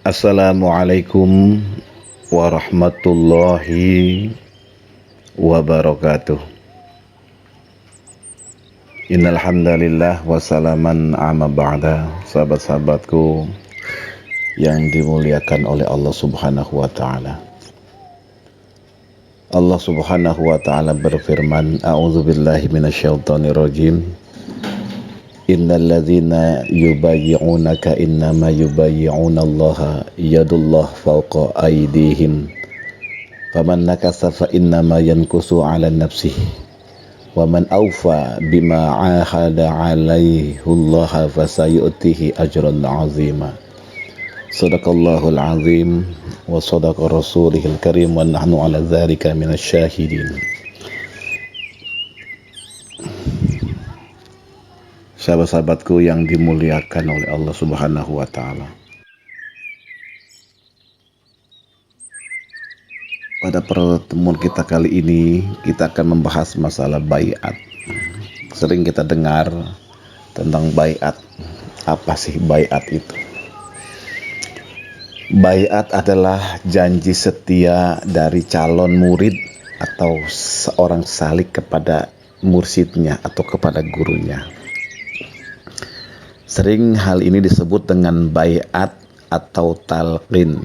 Assalamualaikum warahmatullahi wabarakatuh. Innal hamdalillah wa salaman amma ba'da. Sahabat-sahabatku yang dimuliakan oleh Allah Subhanahu wa taala. Allah Subhanahu wa taala berfirman, a'udzubillahi minasyaitonir rajim. Innal ladzina yubayyi'unaka innama yubayyi'unallaha yadullah fawqa aydihim faman nakasa fa innama yankusu 'ala nafsihi wa man awfa bima 'ahada 'alaihillaha fasayu'tihi ajran 'azima. Shadaqallahul 'azim wa shadaqa rasulihil karim wa nahnu 'ala dzalika minasyahidin. Sahabat-sahabatku yang dimuliakan oleh Allah Subhanahu wa taala. Pada pertemuan kita kali ini kita akan membahas masalah baiat. Sering kita dengar tentang baiat. Apa sih baiat itu? Baiat adalah janji setia dari calon murid atau seorang salik kepada mursyidnya atau kepada gurunya. Sering hal ini disebut dengan baiat atau talqin.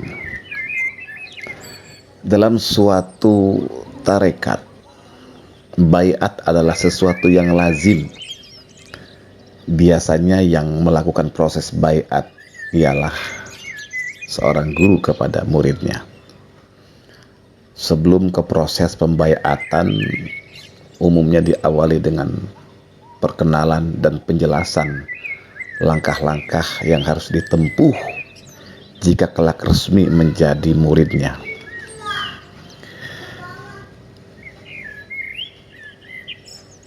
Dalam suatu tarekat, baiat adalah sesuatu yang lazim. Biasanya yang melakukan proses baiat ialah seorang guru kepada muridnya. Sebelum ke proses pembaiatan, umumnya diawali dengan perkenalan dan penjelasan langkah-langkah yang harus ditempuh jika kelak resmi menjadi muridnya.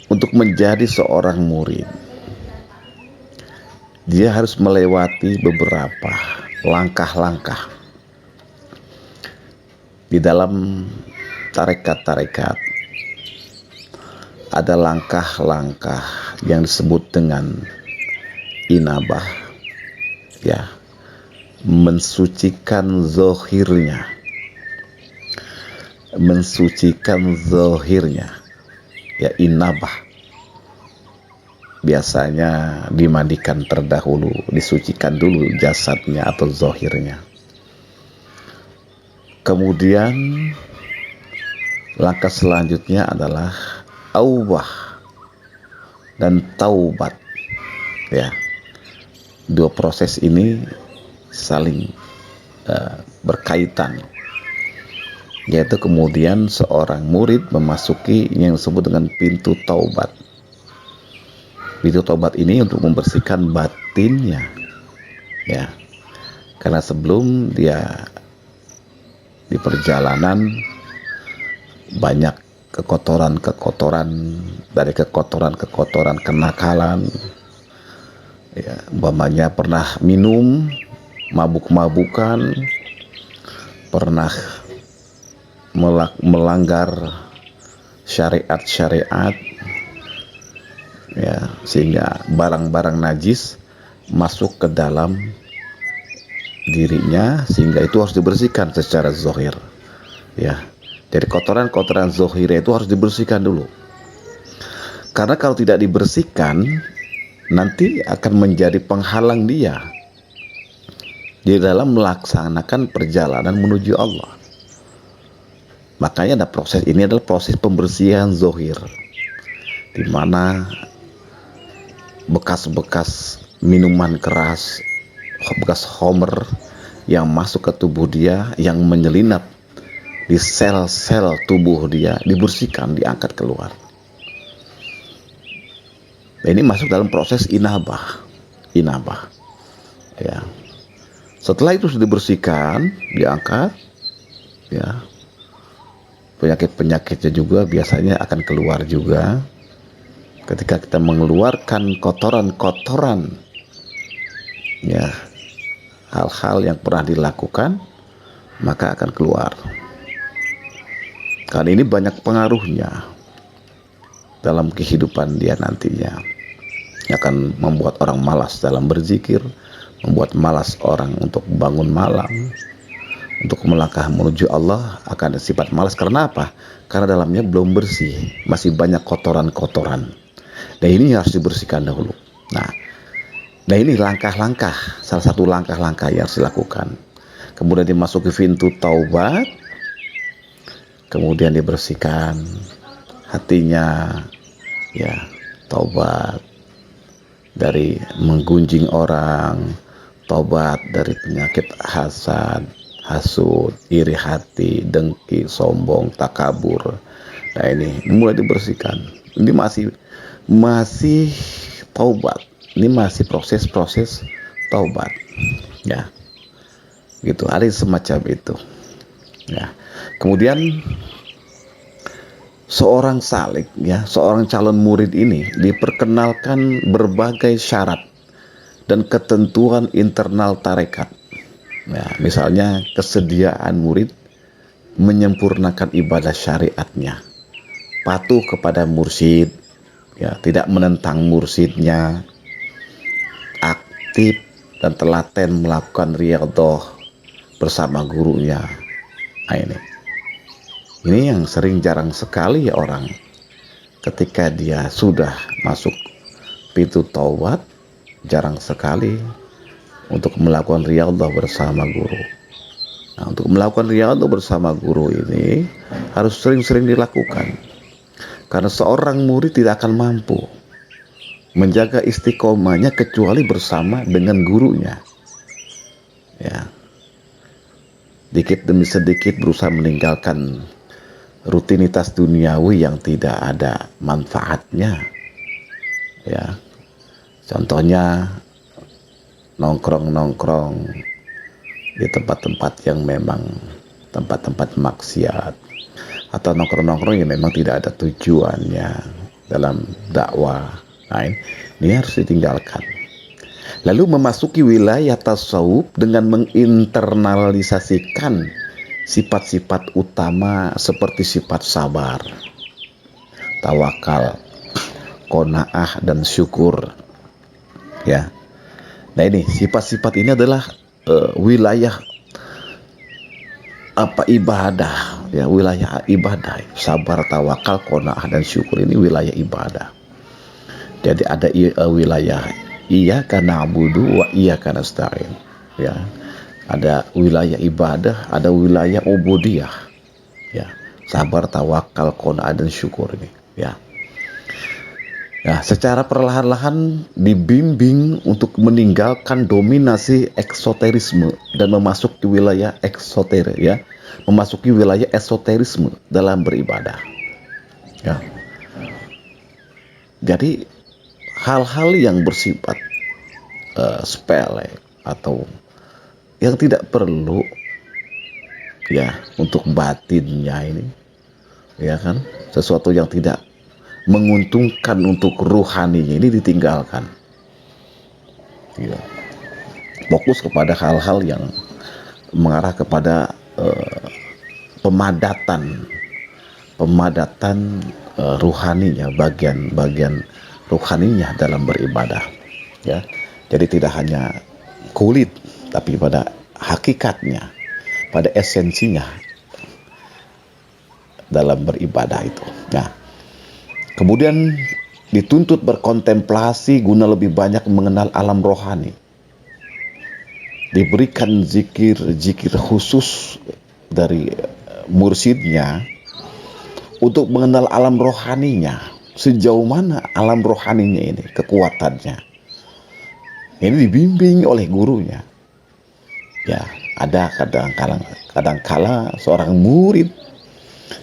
Untuk menjadi seorang murid, dia harus melewati beberapa langkah-langkah. Di dalam tarekat-tarekat ada langkah-langkah yang disebut dengan inabah, ya, mensucikan zahirnya, ya, inabah. Biasanya dimandikan terdahulu, disucikan dulu jasadnya atau zahirnya. Kemudian langkah selanjutnya adalah aubah dan taubat, ya. Dua proses ini saling berkaitan, yaitu kemudian seorang murid memasuki yang disebut dengan pintu taubat. Pintu taubat ini untuk membersihkan batinnya, ya, karena sebelum dia di perjalanan banyak kekotoran dari kekotoran kenakalan, ya, umpamanya pernah minum, mabuk-mabukan, pernah melanggar syariat-syariat, ya, sehingga barang-barang najis masuk ke dalam dirinya, sehingga itu harus dibersihkan secara zahir, ya. Jadi kotoran-kotoran zahir itu harus dibersihkan dulu, karena kalau tidak dibersihkan nanti akan menjadi penghalang dia di dalam melaksanakan perjalanan menuju Allah. Makanya ada proses ini, adalah proses pembersihan zahir, di mana bekas-bekas minuman keras, bekas homer yang masuk ke tubuh dia, yang menyelinap di sel-sel tubuh dia, dibersihkan, diangkat keluar. Ini masuk dalam proses inabah, ya. Setelah itu sudah dibersihkan, diangkat, ya, penyakit-penyakitnya juga biasanya akan keluar juga. Ketika kita mengeluarkan kotoran-kotoran, ya, hal-hal yang pernah dilakukan, maka akan keluar. Karena ini banyak pengaruhnya dalam kehidupan dia nantinya. Akan membuat orang malas dalam berzikir, membuat malas orang untuk bangun malam, untuk melangkah menuju Allah, akan ada sifat malas. Karena apa? Karena dalamnya belum bersih, masih banyak kotoran-kotoran. Dan ini harus dibersihkan dahulu. Nah ini langkah-langkah, salah satu langkah-langkah yang harus dilakukan. Kemudian dimasuki pintu taubat, kemudian dibersihkan hatinya, ya, taubat dari menggunjing orang, taubat dari penyakit hasad, hasud, iri hati, dengki, sombong, takabur. Nah ini mulai dibersihkan. Ini masih taubat. Ini masih proses-proses taubat. Ya, gitu. Ada semacam itu. Ya. Kemudian seorang salik, ya, seorang calon murid ini diperkenalkan berbagai syarat dan ketentuan internal tarekat. Nah, misalnya kesediaan murid menyempurnakan ibadah syariatnya, patuh kepada mursyid, ya, tidak menentang mursyidnya, aktif dan telaten melakukan riyadhah bersama gurunya. Nah, ini yang jarang sekali ya orang ketika dia sudah masuk pintu taubat, jarang sekali untuk melakukan riyadhah bersama guru. Nah, untuk melakukan riyadhah bersama guru ini harus sering-sering dilakukan, karena seorang murid tidak akan mampu menjaga istiqomahnya kecuali bersama dengan gurunya. Ya, dikit demi sedikit berusaha meninggalkan rutinitas duniawi yang tidak ada manfaatnya. Ya, contohnya nongkrong-nongkrong di tempat-tempat yang memang tempat-tempat maksiat, atau nongkrong-nongkrong yang memang tidak ada tujuannya dalam dakwah. Nah, ini harus ditinggalkan. Lalu memasuki wilayah tasawuf dengan menginternalisasikan sifat-sifat utama seperti sifat sabar, tawakal, qanaah, dan syukur. Ya. Nah ini sifat-sifat ini adalah wilayah ibadah, ya, wilayah ibadah. Sabar, tawakal, qanaah, dan syukur ini wilayah ibadah. Jadi ada wilayah iyyaka na'budu wa iyyaka nasta'in. Ya. Ada wilayah ibadah, ada wilayah ubudiyah. Ya. Sabar, tawakal, qanaah, dan syukur ini, ya. Nah, secara perlahan-lahan dibimbing untuk meninggalkan dominasi eksoterisme dan memasuki wilayah eksoter, ya, memasuki wilayah esoterisme dalam beribadah. Ya. Jadi hal-hal yang bersifat sepele atau yang tidak perlu, ya, untuk batinnya ini, ya kan, sesuatu yang tidak menguntungkan untuk ruhaninya ini ditinggalkan. Ya. Fokus kepada hal-hal yang mengarah kepada pemadatan ruhaninya, bagian-bagian ruhaninya dalam beribadah. Ya, jadi tidak hanya kulit, tapi pada hakikatnya, pada esensinya dalam beribadah itu. Nah, kemudian dituntut berkontemplasi guna lebih banyak mengenal alam rohani. Diberikan zikir khusus dari mursyidnya untuk mengenal alam rohaninya. Sejauh mana alam rohaninya ini, kekuatannya. Ini dibimbing oleh gurunya. Ya, ada kadang-kala seorang murid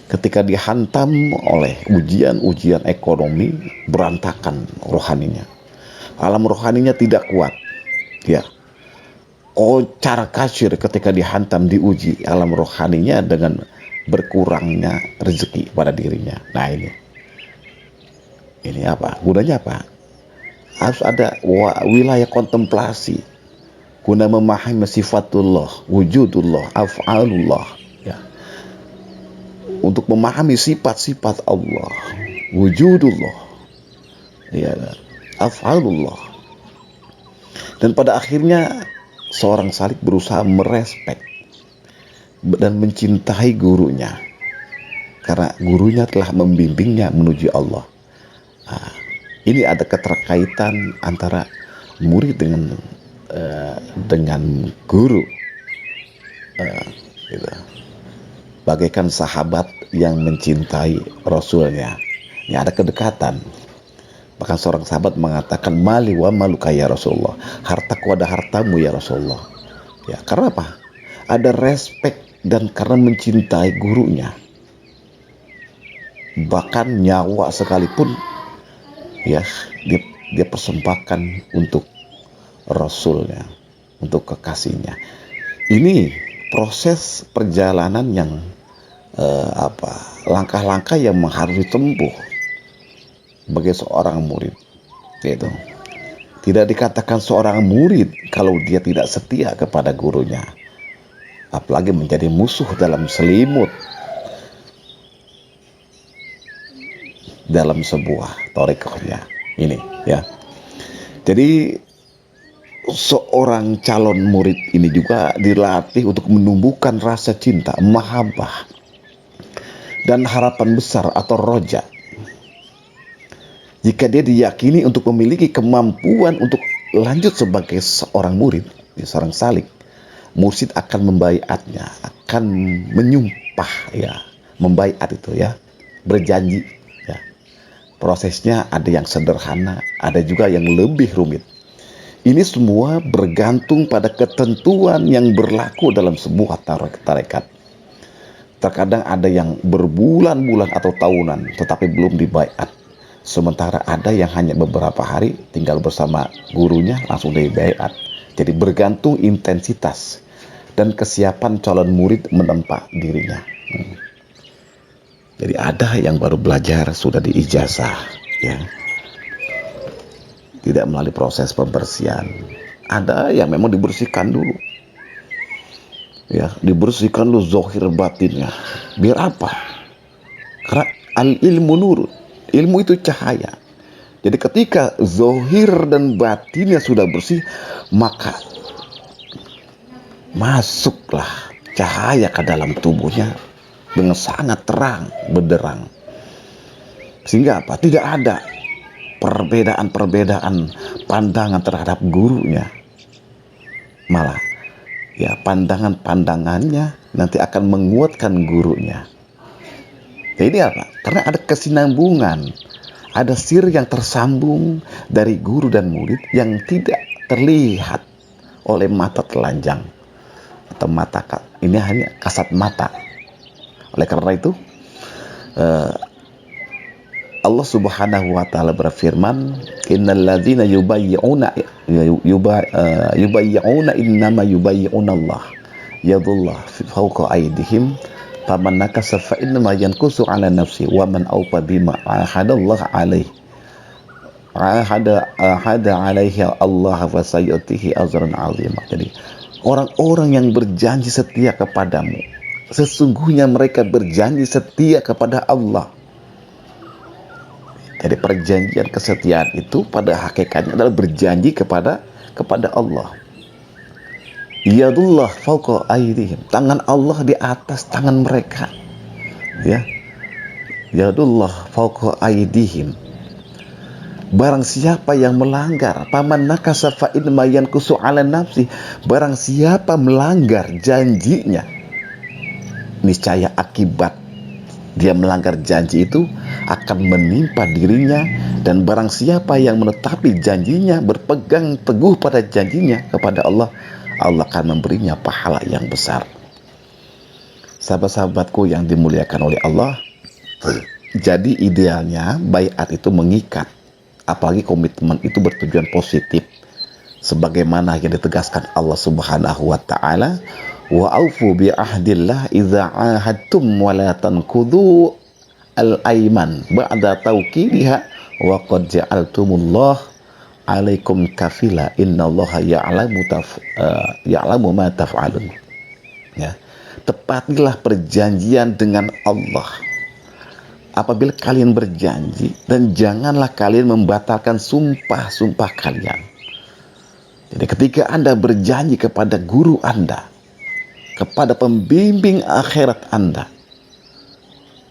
ketika dihantam oleh ujian ekonomi, berantakan rohaninya. Alam rohaninya tidak kuat. Ya. Kocar kacir ketika dihantam, diuji alam rohaninya dengan berkurangnya rezeki pada dirinya. Nah ini apa? Gunanya apa? Harus ada wilayah kontemplasi guna memahami sifatullah, wujudullah, af'alullah, ya. Untuk memahami sifat-sifat Allah, wujudullah, ya, af'alullah. Dan pada akhirnya seorang salik berusaha merespek dan mencintai gurunya, karena gurunya telah membimbingnya menuju Allah. Nah, ini ada keterkaitan antara murid dengan guru, gitu. Bagaikan sahabat yang mencintai Rasulnya. Ini ada kedekatan. Bahkan seorang sahabat mengatakan, mali wa maluka ya Rasulullah, hartaku ada hartamu ya Rasulullah. Ya, karena apa? Ada respek dan karena mencintai gurunya. Bahkan nyawa sekalipun ya dia persembahkan untuk Rasulnya, untuk kekasihnya. Ini proses perjalanan yang langkah-langkah yang harus ditempuh bagi seorang murid. Gitu. Tidak dikatakan seorang murid kalau dia tidak setia kepada gurunya, apalagi menjadi musuh dalam selimut dalam sebuah thariqahnya ini, ya. Jadi seorang calon murid ini juga dilatih untuk menumbuhkan rasa cinta, mahabbah, dan harapan besar atau roja. Jika dia diyakini untuk memiliki kemampuan untuk lanjut sebagai seorang murid, seorang salik, mursyid akan membaiatnya, akan menyumpah, ya, membaiat itu, ya, berjanji, ya. Prosesnya ada yang sederhana, ada juga yang lebih rumit. Ini semua bergantung pada ketentuan yang berlaku dalam sebuah tarekat. Terkadang ada yang berbulan-bulan atau tahunan tetapi belum dibaiat. Sementara ada yang hanya beberapa hari tinggal bersama gurunya langsung dibaiat. Jadi bergantung intensitas dan kesiapan calon murid menempa dirinya. Jadi ada yang baru belajar sudah diijazah, ya, tidak melalui proses pembersihan. Ada yang memang dibersihkan dulu, ya, dibersihkan dulu zahir batinnya. Biar apa? Karena al-ilmu nur, ilmu itu cahaya. Jadi ketika zahir dan batinnya sudah bersih, maka masuklah cahaya ke dalam tubuhnya dengan sangat terang, benderang. Sehingga apa? Tidak ada perbedaan pandangan terhadap gurunya. Malah, ya, pandangannya nanti akan menguatkan gurunya. Jadi apa? Karena ada kesinambungan, ada sir yang tersambung dari guru dan murid yang tidak terlihat oleh mata telanjang atau mata ini hanya kasat mata. Oleh karena itu Allah Subhanahu wa taala berfirman, innal ladzina yubayyi'una innama yubayyi'una Allah yadullah fawqa aydihim faman nakasa fa innama yankusu ala nafsi wa man awfa bima ahadallah alaihi alaihi Allah fa sayutihi ajran azima. Jadi orang-orang yang berjanji setia kepadamu, sesungguhnya mereka berjanji setia kepada Allah. Jadi perjanjian kesetiaan itu pada hakikatnya adalah berjanji kepada Allah. Yadullah fawqa aydihim, tangan Allah di atas tangan mereka, ya. Yadullah fawqa aydihim. Barang siapa yang melanggar, paman nakasa fa inma yankusu ala nafsi, barang siapa melanggar janjinya, niscaya akibat dia melanggar janji itu akan menimpa dirinya. Dan barang siapa yang menetapi janjinya, berpegang teguh pada janjinya kepada Allah, Allah akan memberinya pahala yang besar. Sahabat-sahabatku yang dimuliakan oleh Allah, jadi idealnya baiat itu mengikat, apalagi komitmen itu bertujuan positif, sebagaimana yang ditegaskan Allah Subhanahu wa taala, wa aufu bi ahdillah idza ahadtum wa la tanqudu al-aiman ba'da tawkidiha wa qad ja'altumullah alaikum kafila innallaha ya'lamu ma taf'alun. Ya, tepatilah perjanjian dengan Allah apabila kalian berjanji, dan janganlah kalian membatalkan sumpah-sumpah kalian. Jadi ketika Anda berjanji kepada guru Anda, kepada pembimbing akhirat Anda,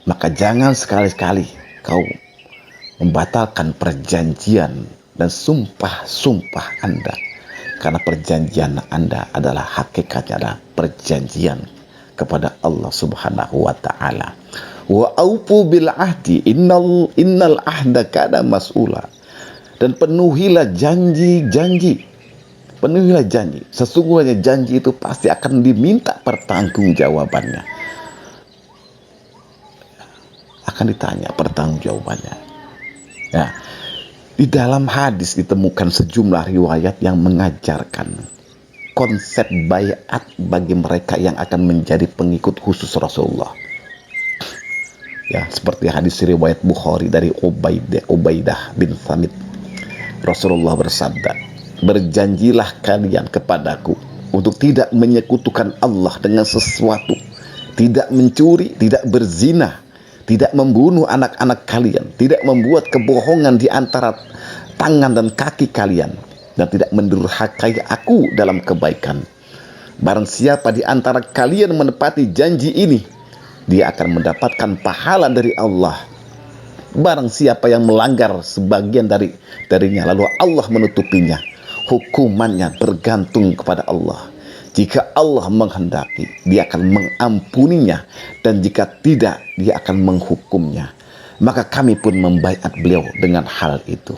maka jangan sekali-kali kau membatalkan perjanjian dan sumpah-sumpah Anda. Karena perjanjian Anda adalah hakikatnya adalah perjanjian kepada Allah Subhanahu wa taala. Wa aufu bil ahdi innal ahda kana mas'ula. Dan penuhilah janji-janji. Penuhilah janji. Sesungguhnya janji itu pasti akan diminta pertanggungjawabannya. Akan ditanya pertanggungjawabannya. Ya. Di dalam hadis ditemukan sejumlah riwayat yang mengajarkan konsep baiat bagi mereka yang akan menjadi pengikut khusus Rasulullah. Ya, seperti hadis riwayat Bukhari dari Ubaidah bin Samit. Rasulullah bersabda, "Berjanjilah kalian kepadaku untuk tidak menyekutukan Allah dengan sesuatu, tidak mencuri, tidak berzina, tidak membunuh anak-anak kalian, tidak membuat kebohongan di antara tangan dan kaki kalian, dan tidak mendurhakai aku dalam kebaikan. Barang siapa di antara kalian menepati janji ini, dia akan mendapatkan pahala dari Allah. Barang siapa yang melanggar sebagian darinya, lalu Allah menutupinya, hukumannya bergantung kepada Allah. Jika Allah menghendaki, dia akan mengampuninya, dan jika tidak, dia akan menghukumnya." Maka kami pun membaiat beliau dengan hal itu.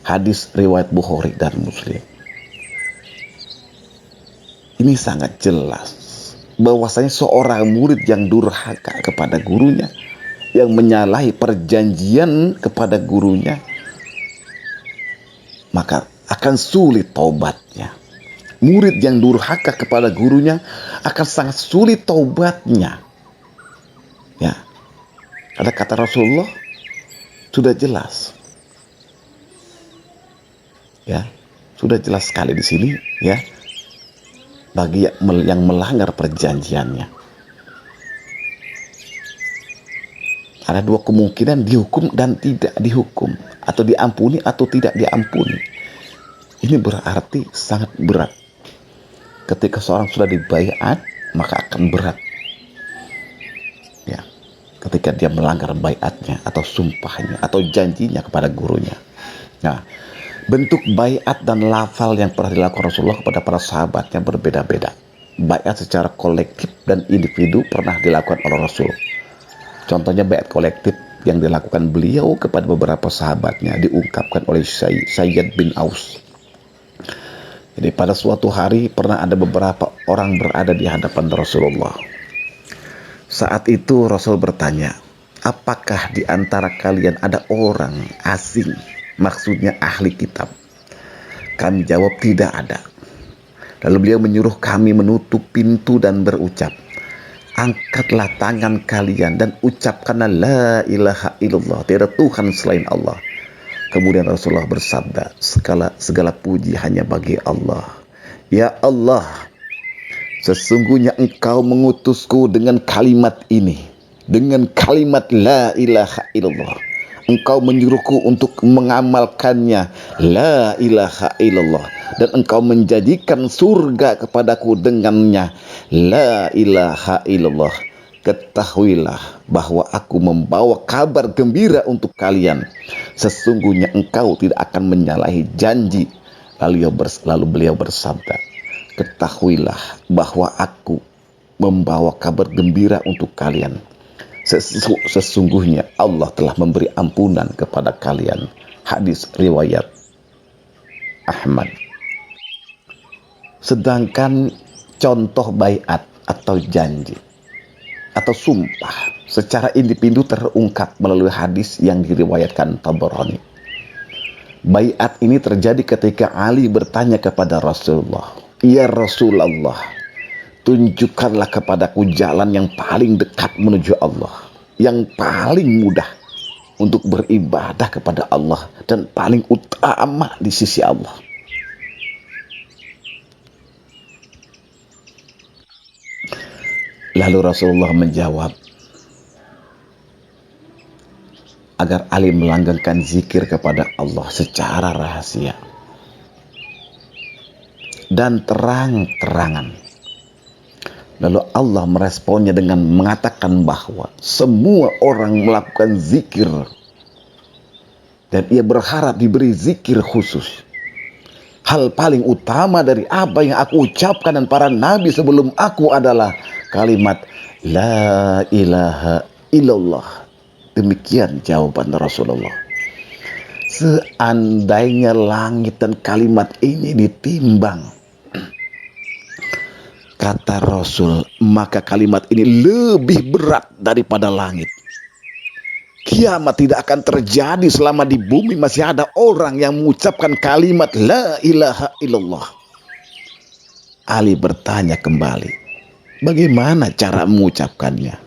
Hadis riwayat Bukhari dan Muslim. Ini sangat jelas bahwasanya seorang murid yang durhaka kepada gurunya, yang menyalahi perjanjian kepada gurunya, maka akan sulit taubatnya. Murid yang durhaka kepada gurunya akan sangat sulit taubatnya. Ya. Ada kata Rasulullah sudah jelas. Ya, sudah jelas sekali di sini, ya. Bagi yang melanggar perjanjiannya. Ada dua kemungkinan, dihukum dan tidak dihukum, atau diampuni atau tidak diampuni. Ini berarti sangat berat. Ketika seorang sudah dibaiat, maka akan berat. Ya, ketika dia melanggar baiatnya atau sumpahnya atau janjinya kepada gurunya. Nah, bentuk baiat dan lafal yang pernah dilakukan Rasulullah kepada para sahabatnya berbeda-beda. Baiat secara kolektif dan individu pernah dilakukan oleh Rasul. Contohnya baiat kolektif yang dilakukan beliau kepada beberapa sahabatnya diungkapkan oleh Sayyid bin Aus. Jadi pada suatu hari pernah ada beberapa orang berada di hadapan Rasulullah. Saat itu Rasul bertanya, "Apakah di antara kalian ada orang asing?" Maksudnya ahli kitab. Kami jawab, "Tidak ada." Lalu beliau menyuruh kami menutup pintu dan berucap, "Angkatlah tangan kalian dan ucapkanlah la ilaha illallah, tiada Tuhan selain Allah." Kemudian Rasulullah bersabda, segala puji hanya bagi Allah. "Ya Allah, sesungguhnya Engkau mengutusku dengan kalimat ini, dengan kalimat la ilaha illallah. Engkau menyuruhku untuk mengamalkannya, la ilaha illallah. Dan Engkau menjanjikan surga kepadaku dengannya, la ilaha illallah. Ketahuilah bahwa aku membawa kabar gembira untuk kalian. Sesungguhnya Engkau tidak akan menyalahi janji." Lalu beliau bersabda, "Ketahuilah bahwa aku membawa kabar gembira untuk kalian. Sesungguhnya Allah telah memberi ampunan kepada kalian." Hadis riwayat Ahmad. Sedangkan contoh baiat atau janji atau sumpah secara individu terungkap melalui hadis yang diriwayatkan Tabarani. Baiat ini terjadi ketika Ali bertanya kepada Rasulullah, "Ya Rasulullah, tunjukkanlah kepadaku jalan yang paling dekat menuju Allah, yang paling mudah untuk beribadah kepada Allah dan paling utama di sisi Allah." Lalu Rasulullah menjawab, agar Ali melanggengkan zikir kepada Allah secara rahasia. dan terang-terangan. Lalu Allah meresponnya dengan mengatakan bahwa semua orang melakukan zikir dan ia berharap diberi zikir khusus. Hal paling utama dari apa yang aku ucapkan dan para nabi sebelum aku adalah kalimat La ilaha illallah. Demikian jawaban Rasulullah. Seandainya langit dan kalimat ini ditimbang, kata Rasul, maka kalimat ini lebih berat daripada langit. Kiamat tidak akan terjadi selama di bumi masih ada orang yang mengucapkan kalimat La ilaha illallah. Ali bertanya kembali, bagaimana cara mengucapkannya?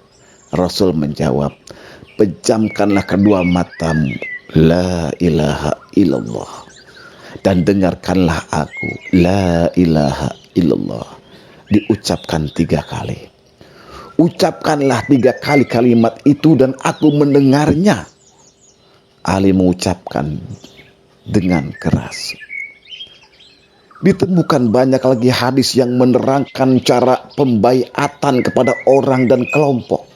Rasul menjawab, pejamkanlah kedua matamu, La ilaha illallah, dan dengarkanlah aku, La ilaha illallah, diucapkan 3 kali. Ucapkanlah 3 kali kalimat itu dan aku mendengarnya. Ali mengucapkan dengan keras. Ditemukan banyak lagi hadis yang menerangkan cara pembaiatan kepada orang dan kelompok.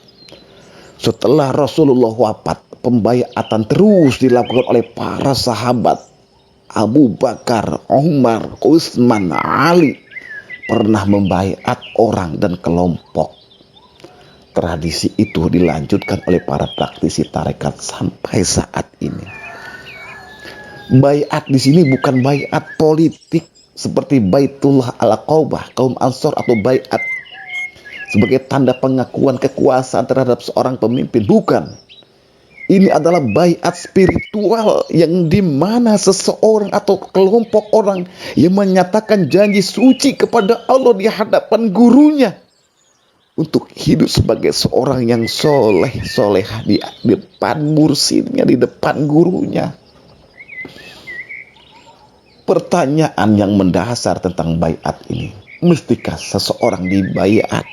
Setelah Rasulullah wafat, pembaiatan terus dilakukan oleh para sahabat. Abu Bakar, Umar, Utsman, Ali pernah membaiat orang dan kelompok. Tradisi itu dilanjutkan oleh para praktisi tarekat sampai saat ini. Baiat di sini bukan baiat politik seperti Baitullah al-Aqabah kaum Ansor atau baiat sebagai tanda pengakuan kekuasaan terhadap seorang pemimpin. Bukan. Ini adalah baiat spiritual yang dimana seseorang atau kelompok orang yang menyatakan janji suci kepada Allah di hadapan gurunya untuk hidup sebagai seorang yang solehah di depan mursidnya, di depan gurunya. Pertanyaan yang mendasar tentang baiat ini, mestikah seseorang dibaiat?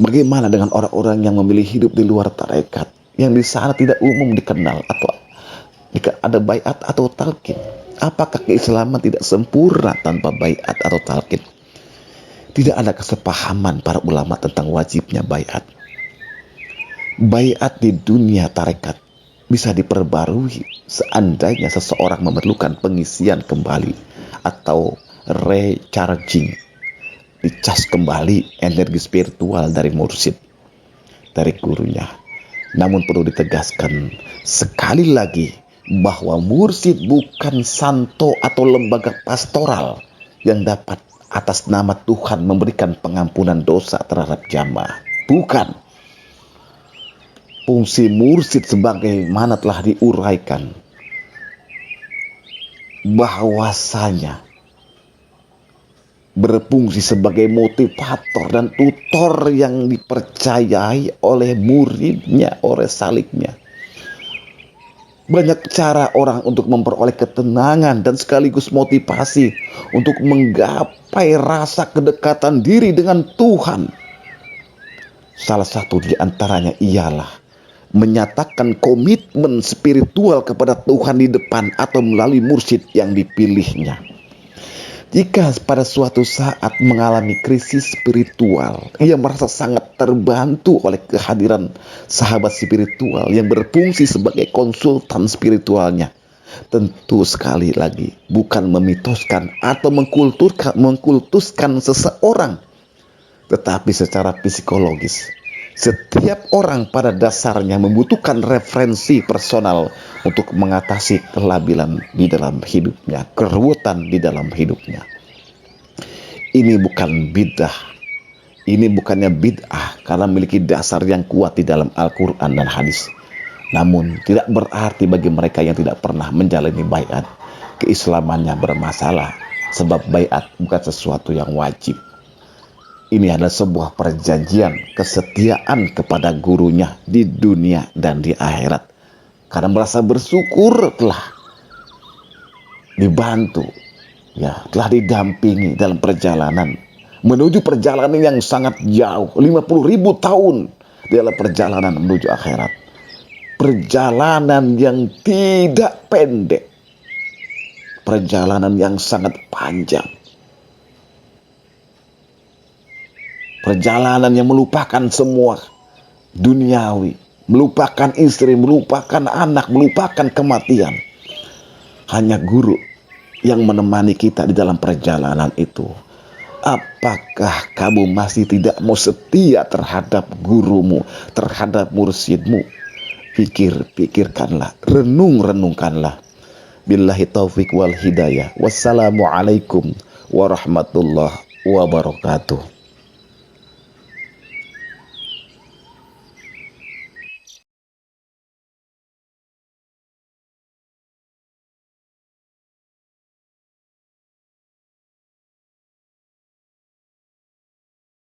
Bagaimana dengan orang-orang yang memilih hidup di luar tarekat, yang di sana tidak umum dikenal atau ada baiat atau talqin? Apakah keislaman tidak sempurna tanpa baiat atau talqin? Tidak ada kesepahaman para ulama tentang wajibnya baiat. Baiat di dunia tarekat bisa diperbarui seandainya seseorang memerlukan pengisian kembali atau recharging, dicas kembali energi spiritual dari mursyid, dari gurunya. Namun perlu ditegaskan sekali lagi bahwa mursyid bukan santo atau lembaga pastoral yang dapat atas nama Tuhan memberikan pengampunan dosa terhadap jamaah. Bukan. Fungsi mursyid sebagaimana telah diuraikan bahwasanya berfungsi sebagai motivator dan tutor yang dipercayai oleh muridnya, oleh saliknya. Banyak cara orang untuk memperoleh ketenangan dan sekaligus motivasi untuk menggapai rasa kedekatan diri dengan Tuhan. Salah satu di antaranya ialah menyatakan komitmen spiritual kepada Tuhan di depan atau melalui mursyid yang dipilihnya. Jika pada suatu saat mengalami krisis spiritual, ia merasa sangat terbantu oleh kehadiran sahabat spiritual yang berfungsi sebagai konsultan spiritualnya. Tentu sekali lagi bukan memitoskan atau mengkultuskan seseorang, tetapi secara psikologis. Setiap orang pada dasarnya membutuhkan referensi personal untuk mengatasi kelabilan di dalam hidupnya, keruwetan di dalam hidupnya. Ini bukan bid'ah. Ini bukannya bid'ah karena memiliki dasar yang kuat di dalam Al-Quran dan hadis. Namun tidak berarti bagi mereka yang tidak pernah menjalani baiat, keislamannya bermasalah, sebab baiat bukan sesuatu yang wajib. Ini adalah sebuah perjanjian kesetiaan kepada gurunya di dunia dan di akhirat. Karena merasa bersyukur telah dibantu, ya, telah didampingi dalam perjalanan menuju perjalanan yang sangat jauh, 50.000 tahun dalam perjalanan menuju akhirat. Perjalanan yang tidak pendek, perjalanan yang sangat panjang. perjalanan yang melupakan semua duniawi, melupakan istri, melupakan anak, melupakan kematian. Hanya guru yang menemani kita di dalam perjalanan itu. Apakah kamu masih tidak mau setia terhadap gurumu, terhadap mursyidmu? Pikirkanlah, renungkanlah. Billahi taufik wal hidayah. Wassalamualaikum warahmatullahi wabarakatuh.